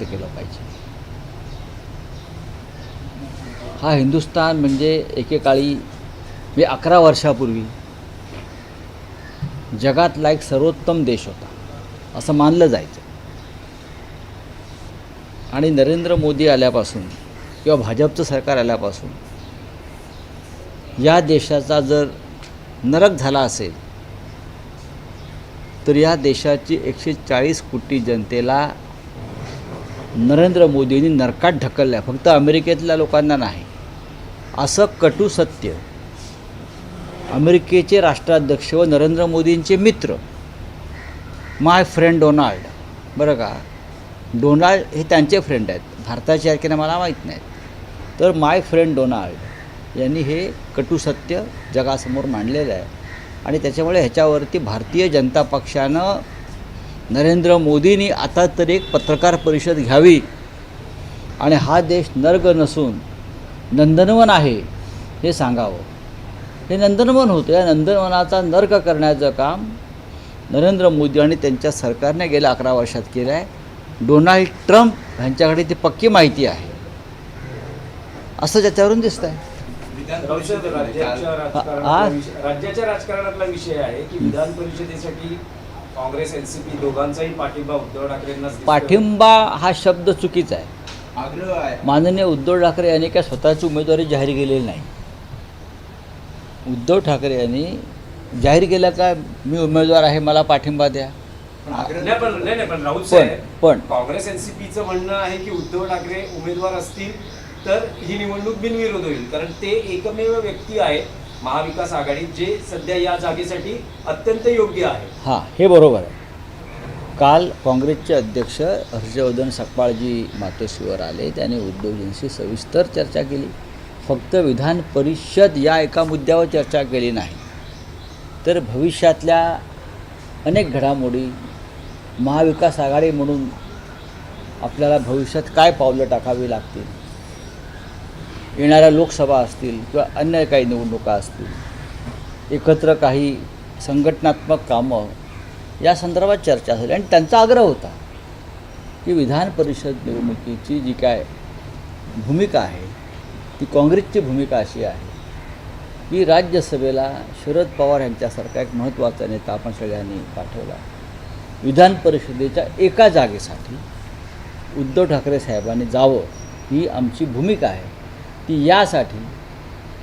व्यक्त केलं पाहिजे. हा हिंदुस्थान म्हणजे एकेकाळी 11 वर्षापूर्वी जगातला एक सर्वोत्तम देश होता असं मानलं जायचं. आणि नरेंद्र मोदी आल्यापासून किंवा भाजपचं सरकार आल्यापासून या देशाचा जर नरक झाला असेल तर या देशाची 140 कोटी जनतेला नरेंद्र मोदींनी नरकात ढकललं आहे, फक्त अमेरिकेतल्या लोकांना नाही. असं कटू सत्य अमेरिकेचे राष्ट्राध्यक्ष व नरेंद्र मोदींचे मित्र माय फ्रेंड डोनाल्ड, बरं का, डोनाल्ड हे त्यांचे फ्रेंड आहेत, भारताचे आहेत की नाही मला माहीत नाही, तर माय फ्रेंड डोनाल्ड यांनी हे कटू सत्य जगासमोर मांडलेलं आहे. आणि त्याच्यामुळे ह्याच्यावरती भारतीय जनता पक्षानं नरेंद्र मोदींनी आता तरी एक पत्रकार परिषद घ्यावी आणि हा देश नर्क नसून नंदनवन आहे हे सांगावं. हे नंदनवन होतं, या नंदनवनाचा नर्क करण्याचं काम नरेंद्र मोदी आणि त्यांच्या सरकारने गेल्या 11 वर्षात केलं आहे. डोनाल्ड ट्रम्प यांच्याकडे ती पक्की माहिती आहे असं त्याच्यावरून दिसतं आहे. राज्याच्या राजकारणातला विषय आहे की विधान परिषदेसाठी काँग्रेस एनसीपी दोघांचाही पाठिंबा उद्धव ठाकरेंना. पाठिंबा हा शब्द चुकीचा आहे. आग्रह आहे. माननीय उद्धव ठाकरे यांनी काय स्वतःची उमेदवारी जाहीर केलेली नाही. उद्धव ठाकरे यांनी जाहीर केलं का मी उमेदवार आहे मला पाठिंबा द्या. पण राहुल साहेब, काँग्रेस एनसीपीचं म्हणणं आहे की उद्धव ठाकरे उमेदवार असतील तर ही निवडणूक बिनविरोध होईल, कारण ते एकमेव व्यक्ती आहेत महाविकास आघाडीत जे सध्या या जागेसाठी अत्यंत योग्य आहे. हां, हे बरोबर आहे. काल काँग्रेसचे अध्यक्ष हर्षवर्धन सकपाळजी मातोश्रीवर आले, त्यांनी उद्धवजींशी सविस्तर चर्चा केली. फक्त विधान परिषद या एका मुद्द्यावर चर्चा केली नाही, तर भविष्यातल्या अनेक घडामोडी, महाविकास आघाडी म्हणून आपल्याला भविष्यात काय पावलं टाकावी लागतील, येणाऱ्या लोकसभा असतील किंवा अन्य काही निवडणुका असतील, एकत्र काही संघटनात्मक कामं या संदर्भात चर्चा झाली. आणि त्यांचा आग्रह होता की विधान परिषद निवडणुकीची जी काय भूमिका आहे ती काँग्रेसची भूमिका अशी आहे की राज्यसभेला शरद पवार यांच्यासारखा एक महत्त्वाचा नेता आपण सगळ्यांनी पाठवला. विधान परिषदेच्या एका जागेसाठी उद्धव ठाकरे साहेबांनी जावं ही आमची भूमिका आहे. ती यासाठी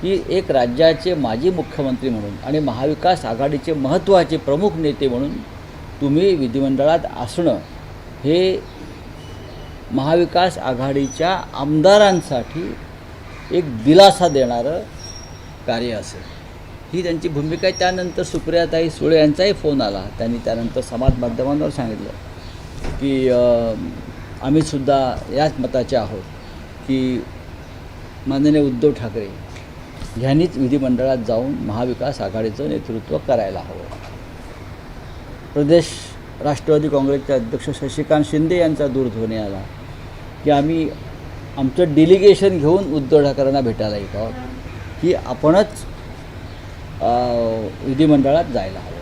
की एक राज्याचे माजी मुख्यमंत्री म्हणून आणि महाविकास आघाडीचे महत्त्वाचे प्रमुख नेते म्हणून तुम्ही विधिमंडळात असणं हे महाविकास आघाडीच्या आमदारांसाठी एक दिलासा देणारं कार्य असेल, ही त्यांची भूमिका आहे. त्यानंतर सुप्रियाताई सुळे यांचाही फोन आला. त्यांनी त्यानंतर समाज माध्यमांवर सांगितलं की आम्हीसुद्धा याच मताचे आहोत की माननीय उद्धव ठाकरे ह्यांनीच विधिमंडळात जाऊन महाविकास आघाडीचं नेतृत्व करायला हवं. प्रदेश राष्ट्रवादी काँग्रेसचे अध्यक्ष शशिकांत शिंदे यांचा दूरध्वनी आला की आम्ही आमचं डेलिगेशन घेऊन उद्धव ठाकरेंना भेटायला येत आहोत की आपणच विधिमंडळात जायला हवं.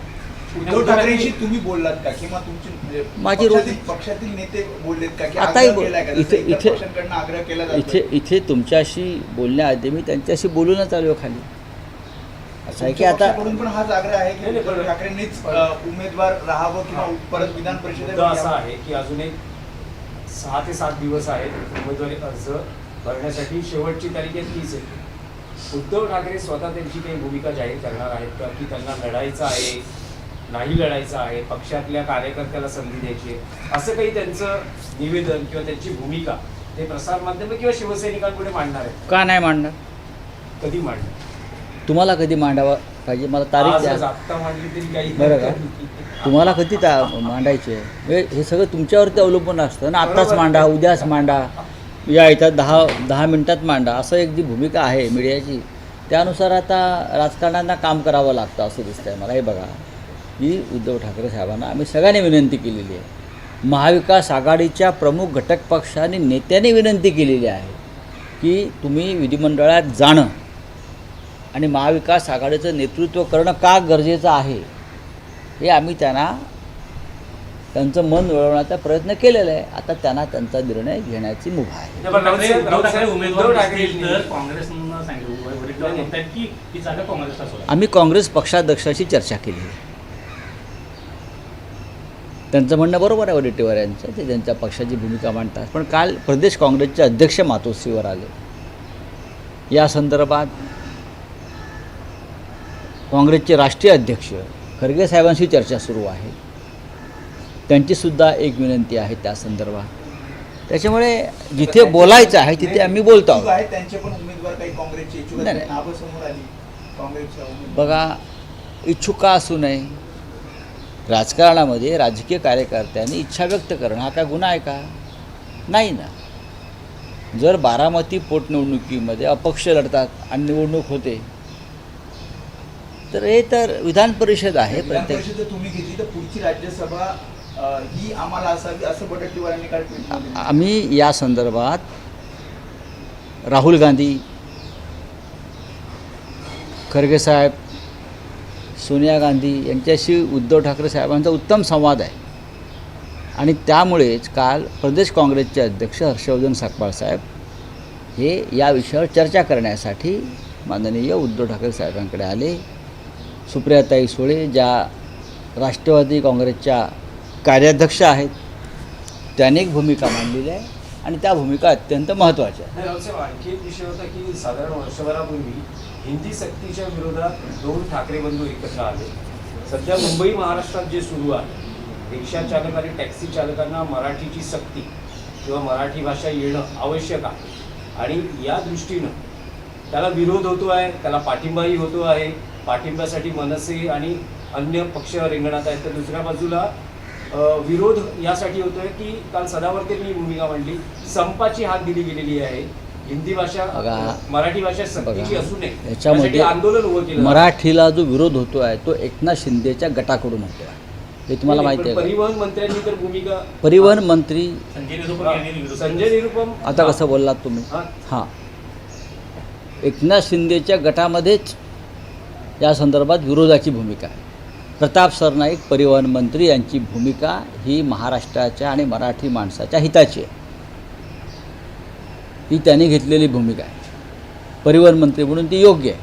उद्धव ठाकरेंशी तुम्ही बोललात का किंवा तुमचे माझी पक्षातील नेते बोललेत का की आताही आग्रह केला जातो? इथे तुमच्याशी बोलण्याआधी मी त्यांच्याशी बोलूनच आलो खाली. असं आहे की आता पण हाच आग्रह आहे की उद्धव ठाकरेंनीच उमेदवार राहावं किंवा परत विधान परिषदेत असं आहे की अजून एक 6 ते 7 दिवस आहेत उमेदवारी अर्ज भरण्यासाठी. शेवटची तारीख आहे 30 आहे. उद्धव ठाकरे स्वतः त्यांची काही भूमिका जाहीर करणार आहेत का की त्यांना लढायचं आहे, नाही लढायचं आहे, पक्षातल्या कार्यकर्त्याला संधी द्यायची आहे, असं काही त्यांचं निवेदन किंवा त्यांची भूमिका ते प्रसारमाध्यम किंवा शिवसैनिकांपुढे मांडणार आहेत? का नाही मांडणार? कधी मांडणार? तुम्हाला कधी मांडावं पाहिजे मला तारीख द्या. आत्ता मांडली तरी काही बरं का, तुम्हाला कधी मांडायचे आहे हे सगळं तुमच्यावरती अवलंबून असतं ना. आत्ताच मांडा, उद्याच मांडा, या येतात 10 मिनटात मांडा, असं एक जी भूमिका आहे मीडियाची त्यानुसार आता राजकारण्यांना काम करावं लागतं असं दिसतं आहे मला. हे बघा की उद्धव ठाकरे साहेबांना आम्ही सगळ्यांनी विनंती केलेली आहे, महाविकास आघाडीच्या प्रमुख घटक पक्षांनी नेत्यांनी विनंती केलेली आहे की तुम्ही विधिमंडळात जाणं आणि महाविकास आघाडीचं नेतृत्व करणं का गरजेचं आहे हे आम्ही त्यांना त्यांचं मन वळवण्याचा प्रयत्न केलेला आहे. आता त्यांना त्यांचा निर्णय घेण्याची मुभा आहे. पण उद्धव ठाकरे उमेदवार उद्धव ठाकरे नसतील तर काँग्रेसनं सांगितलं वरिष्ठांनी म्हणतात की ही जागा काँग्रेसला सोडा. आम्ही काँग्रेस पक्षाध्यक्षाशी चर्चा केली आहे. त्यांचं म्हणणं बरोबर आहे वडेट्टीवार यांचं, ते त्यांच्या पक्षाची भूमिका मांडतात. पण काल प्रदेश काँग्रेसचे अध्यक्ष मातोश्रीवर आले. या संदर्भात काँग्रेसचे राष्ट्रीय अध्यक्ष खरगे साहेबांशी चर्चा सुरू आहे. त्यांचीसुद्धा एक विनंती आहे त्या संदर्भात. त्याच्यामुळे जिथे बोलायचं आहे तिथे आम्ही बोलतो इच्छुक आहोत. आहेत त्यांचे पण उमेदवार काही काँग्रेसचे इच्छुक नाही, आहेत, नाही. नावं समोर आली काँग्रेसच्या उमेदवार. बघा, इच्छुक का असू नये, राजकारणामध्ये राजकीय कार्यकर्त्यांनी इच्छा व्यक्त करणं हा काय गुन्हा आहे का? नाही ना. जर बारामती पोटनिवडणुकीमध्ये अपक्ष लढतात आणि निवडणूक होते तर हे तर विधान परिषद आहे. विधान प्रत्येक परिषद जर तुम्ही घेतली तर पुढची राज्यसभा ही आम्हाला असावी असं वडेट्टीवारांनी काल ट्विटमध्ये म्हटलं. आम्ही या संदर्भात राहुल गांधी, खरगे साहेब, सोनिया गांधी यांच्याशी उद्धव ठाकरे साहेबांचा उत्तम संवाद आहे. आणि त्यामुळेच काल प्रदेश काँग्रेसचे अध्यक्ष हर्षवर्धन सकपाळ साहेब हे या विषयावर चर्चा करण्यासाठी माननीय उद्धव ठाकरे साहेबांकडे आले. सुप्रियाताई सुळे ज्या राष्ट्रवादी काँग्रेसच्या कार्याध्यक्ष आहेत त्यांनी एक भूमिका मांडलेली आहे आणि त्या भूमिका अत्यंत महत्त्वाच्या आहेत. नाही, रावसाहेब, आणखी एक विषय होता की साधारण वर्षभरापूर्वी हिंदी सक्तीच्या विरोधात दोन ठाकरे बंधू एकत्र आले. सध्या मुंबई महाराष्ट्रात जे सुरू आहे, रिक्षा चालक आणि टॅक्सी चालकांना मराठीची सक्ती किंवा मराठी भाषा येणं आवश्यक आहे आणि या दृष्टीनं त्याला विरोध होतो आहे, त्याला पाठिंबाही होतो आहे. पाठिंब्यासाठी मनसे आणि अन्य पक्ष रिंगणात आहेत, तर दुसऱ्या बाजूला विरोध यासाठी होतोय की काल सदावर्तेंनी भूमिका मांडली, संपाची हाक दिली गेलेली आहे. हिंदी भाषा बघा, मराठी भाषा सक्तीची असू नये याच्यामध्ये यासाठी आंदोलन उभं केलं. मराठीला जो विरोध होतो आहे तो एकनाथ शिंदेच्या गटाकडून होतो आहे. हे तुम्हाला माहिती आहे का? परिवहन मंत्र्यांनी तर भूमिका परिवहन मंत्री संजय निरुपम यांनी विरोध केला. संजय निरुपम आता कसं बोललात तुम्ही? हां. हां, एकनाथ शिंदेच्या गटामध्येच या संदर्भात विरोधाची भूमिका आहे. प्रताप सरनाईक परिवहन मंत्री यांची भूमिका ही महाराष्ट्राच्या आणि मराठी माणसाच्या हिताची आहे. ही त्यांनी घेतलेली भूमिका आहे. परिवहन मंत्री म्हणून ती योग्य आहे.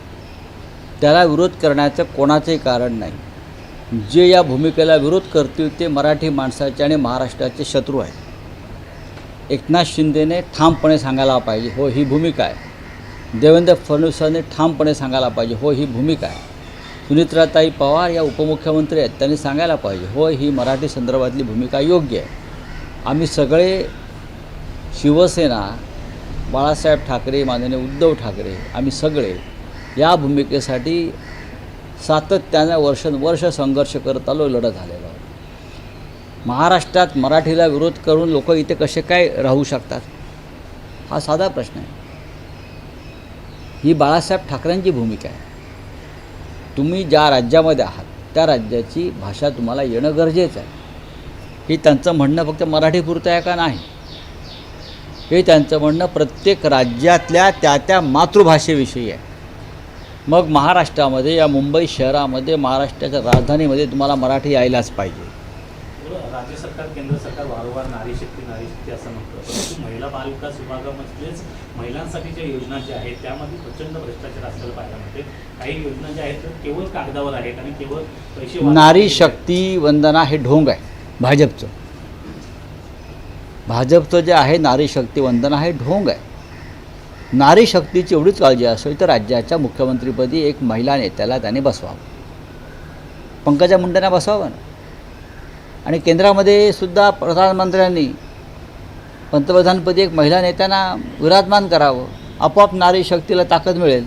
त्याला विरोध करण्याचं कोणाचंही कारण नाही. जे या भूमिकेला विरोध करतील ते मराठी माणसाचे आणि महाराष्ट्राचे शत्रू आहेत. एकनाथ शिंदेने ठामपणे सांगायला पाहिजे, हो ही भूमिका आहे. देवेंद्र फडणवीसांनी ठामपणे सांगायला पाहिजे, हो ही भूमिका आहे. सुनित्राताई पवार या उपमुख्यमंत्री आहेत, त्यांनी सांगायला पाहिजे, हो ही मराठी संदर्भातली भूमिका योग्य आहे. आम्ही सगळे शिवसेना, बाळासाहेब ठाकरे, माननीय उद्धव ठाकरे, आम्ही सगळे या भूमिकेसाठी सातत्यानं वर्षानुवर्ष संघर्ष करत आलो, लढत आलेलो आहोत. महाराष्ट्रात मराठीला विरोध करून लोक इथे कसे काय राहू शकतात हा साधा प्रश्न आहे. ही बाळासाहेब ठाकरेंची भूमिका आहे. तुम्ही ज्या राज्यामध्ये आहात त्या राज्याची भाषा तुम्हाला येणं गरजेचं आहे. हे त्यांचं म्हणणं फक्त मराठीपुरतं आहे का? नाही. हे त्यांचं म्हणणं प्रत्येक राज्यातल्या त्या मातृभाषेविषयी आहे. मग महाराष्ट्रामध्ये या मुंबई शहरामध्ये महाराष्ट्राच्या राजधानीमध्ये तुम्हाला मराठी यायलाच पाहिजे. राज्य सरकार केंद्र सरकार वारंवार नारी शक्ती असं म्हणतं, परंतु महिला बालविकास विभागामधलेच महिलांसाठी ज्या योजना ज्या आहेत त्यामध्ये प्रचंड भ्रष्टाचार असलेलं पाहायला मिळते. काही योजना ज्या आहेत तर केवळ कागदावर आहेत आणि केवळ पैसे नारी शक्ती वंदना हे ढोंग आहे भाजपचं. भाजपचं जे आहे नारी शक्ती वंदना हे ढोंग आहे. नारी शक्तीची एवढीच काळजी असेल तर राज्याच्या मुख्यमंत्रीपदी एक महिला नेत्याला त्याने बसवावं. पंकजा मुंडेंना बसवावं ना. आणि केंद्रामध्ये सुद्धा प्रधानमंत्र्यांनी पंतप्रधानपदी एक महिला नेत्यांना विराजमान करावं. आपोआप नारी शक्तीला ताकद मिळेल.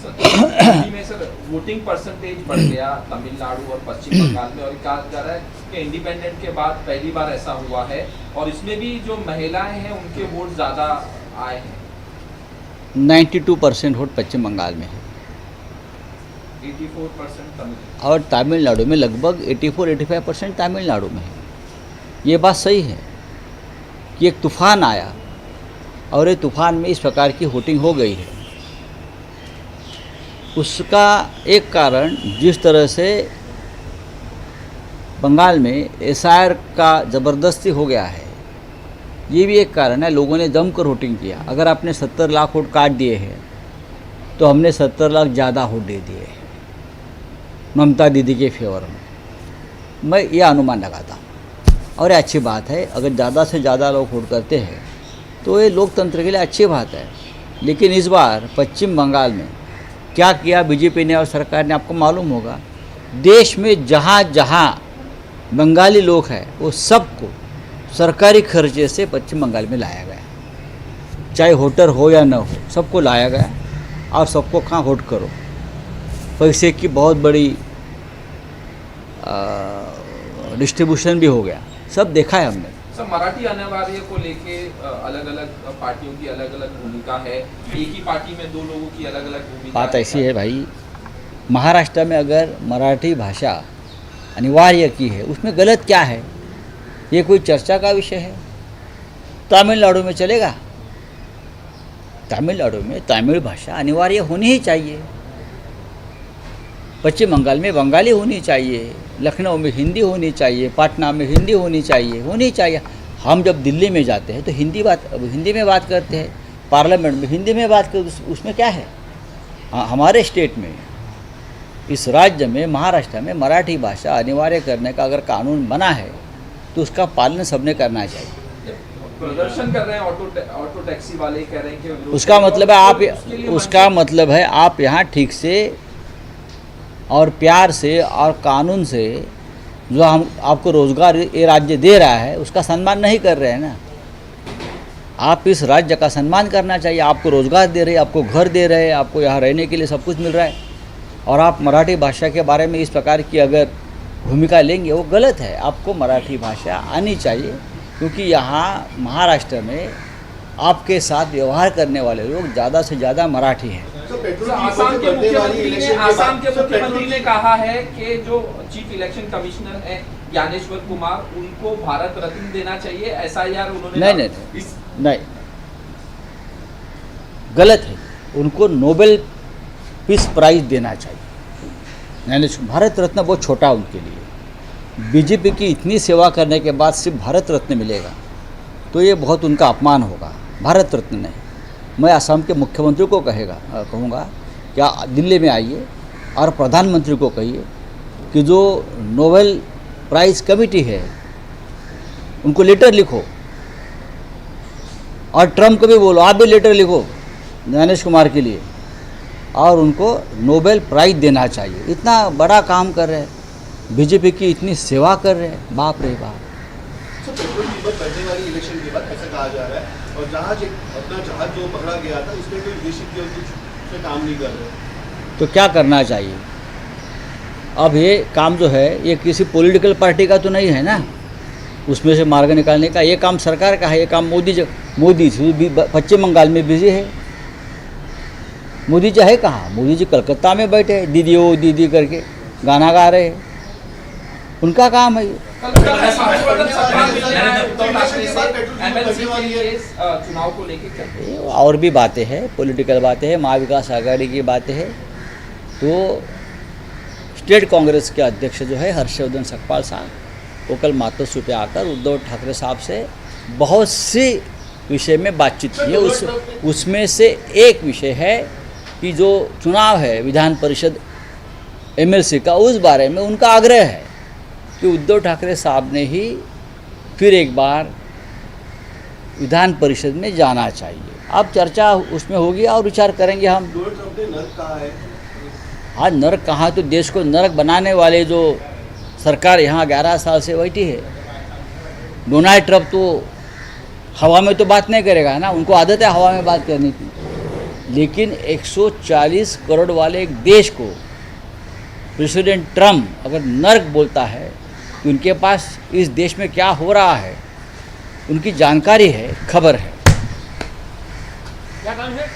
दिल्ली में सर वोटिंग परसेंटेज बढ़ गया तमिलनाडु और पश्चिम बंगाल में, और कहा जा रहा है कि इंडिपेंडेंट के बाद पहली बार ऐसा हुआ है, और इसमें भी जो महिलाएं हैं उनके वोट ज़्यादा आए हैं. 92% वोट पश्चिम बंगाल में है 84% तमिल. और तमिलनाडु में लगभग 84-85% तमिलनाडु में है. ये बात सही है कि एक तूफ़ान आया और ये तूफ़ान में इस प्रकार की वोटिंग हो गई है. उसका एक कारण जिस तरह से बंगाल में एसआईआर का ज़बरदस्ती हो गया है, ये भी एक कारण है। लोगों ने जमकर वोटिंग किया। अगर आपने 70 लाख वोट काट दिए हैं तो हमने 70 लाख ज़्यादा वोट दे दिए हैं ममता दीदी के फेवर में। मैं ये अनुमान लगाता हूँ और ये अच्छी बात है। अगर ज़्यादा से ज़्यादा लोग वोट करते हैं तो ये लोकतंत्र के लिए अच्छी बात है। लेकिन इस बार पश्चिम बंगाल में क्या किया बीजेपी ने और सरकार ने, आपको मालूम होगा। देश में जहाँ जहाँ बंगाली लोग हैं वो सबको सरकारी खर्चे से पश्चिम बंगाल में लाया गया, चाहे वोटर हो या न हो, सबको लाया गया और सबको कहाँ वोट करो। पैसे की बहुत बड़ी डिस्ट्रीब्यूशन भी हो गया, सब देखा है हमने। सर, मराठी अनिवार्य को लेके अलग अलग पार्टियों की अलग अलग भूमिका है। एक ही पार्टी में दो लोगों की अलग अलग भूमिका। बात ऐसी है भाई, महाराष्ट्र में अगर मराठी भाषा अनिवार्य की है उसमें गलत क्या है? ये कोई चर्चा का विषय है? तमिलनाडु में चलेगा? तमिलनाडु में तमिल भाषा अनिवार्य होनी ही चाहिए। पश्चिम बंगाल में बंगाली होनी चाहिए, लखनऊ में हिंदी होनी चाहिए, पटना में हिंदी होनी चाहिए। हम जब दिल्ली में जाते हैं तो हिंदी में बात करते हैं, पार्लियामेंट में हिंदी में बात करते, उसमें क्या है? हमारे स्टेट में, इस राज्य में, महाराष्ट्र में मराठी भाषा अनिवार्य करने का अगर कानून बना है तो उसका पालन सबने करना चाहिए। प्रदर्शन कर रहे हैं ऑटो टैक्सी वाले, कह रहे हैं कि उसका मतलब है आप यहाँ ठीक से और प्यार से और कानून से जो हम आपको रोज़गार ये राज्य दे रहा है उसका सम्मान नहीं कर रहे हैं ना। आप इस राज्य का सम्मान करना चाहिए। आपको रोज़गार दे रहे हैं, आपको घर दे रहे हैं, आपको यहाँ रहने के लिए सब कुछ मिल रहा है, और आप मराठी भाषा के बारे में इस प्रकार की अगर भूमिका लेंगे वो गलत है। आपको मराठी भाषा आनी चाहिए, क्योंकि यहाँ महाराष्ट्र में आपके साथ व्यवहार करने वाले लोग ज़्यादा से ज़्यादा मराठी हैं। आसाम के मुख्यमंत्री ने कहा है कि जो चीफ इलेक्शन कमिश्नर है ज्ञानेश्वर कुमार, उनको भारत रत्न देना चाहिए। एसआईआर उन्होंने नहीं, गलत है। उनको नोबेल पीस प्राइज देना चाहिए। भारत रत्न बहुत छोटा उनके लिए। बीजेपी की इतनी सेवा करने के बाद सिर्फ भारत रत्न मिलेगा तो ये बहुत उनका अपमान होगा। भारत रत्न नहीं। मैं असम के मुख्यमंत्री को कहूँगा क्या दिल्ली में आइए और प्रधानमंत्री को कहिए कि जो नोबेल प्राइज़ कमेटी है उनको लेटर लिखो, और ट्रम्प को भी बोलो आप भी लेटर लिखो ज्ञानेश कुमार के लिए, और उनको नोबेल प्राइज़ देना चाहिए। इतना बड़ा काम कर रहे हैं, बीजेपी की इतनी सेवा कर रहे हैं, बाप रे बाप। पेट्रोल कीमत बढ़ने वाली इलेक्शन के बाद ऐसा कहा जा रहा है, और अपना जहाज जो पकड़ा गया था उसमें कोई विदेशी के कुछ से काम नहीं कर रहे। तो क्या करना चाहिए? अब ये काम जो है ये किसी पॉलिटिकल पार्टी का तो नहीं है ना, उसमें से मार्ग निकालने का। ये काम सरकार का है। ये काम मोदी जी पश्चिम बंगाल में बिजी है। मोदी जी है कहाँ? मोदी जी कलकत्ता में बैठे हैं, दीदी ओ दीदी करके गाना गा रहे हैं। उनका काम है ये। चुनाव को लेकर और भी बातें हैं, पॉलिटिकल बातें हैं, महाविकास आघाड़ी की बातें हैं। तो स्टेट कांग्रेस के अध्यक्ष जो है हर्षवर्धन सकपाल साहब, वो कल मातोश्री पे आकर उद्धव ठाकरे साहब से बहुत सी विषय में बातचीत की है। उसमें से एक विषय है कि जो चुनाव है विधान परिषद एमएलसी का, उस बारे में उनका आग्रह है कि उद्धव ठाकरे साहब ने ही फिर एक बार विधान परिषद में जाना चाहिए। अब चर्चा उसमें होगी और विचार करेंगे हम। नर्क कहाँ है? आज नर्क कहाँ? तो देश को नर्क बनाने वाले जो सरकार यहाँ 11 साल से बैठी है, डोनाल्ड ट्रम्प तो हवा में तो बात नहीं करेगा ना, उनको आदत है हवा में बात करने की। लेकिन 140 करोड़ वाले एक देश को प्रेसिडेंट ट्रम्प अगर नर्क बोलता है तो उनके पास इस देश में क्या हो रहा है उनकी जानकारी है, खबर है। क्या काम है?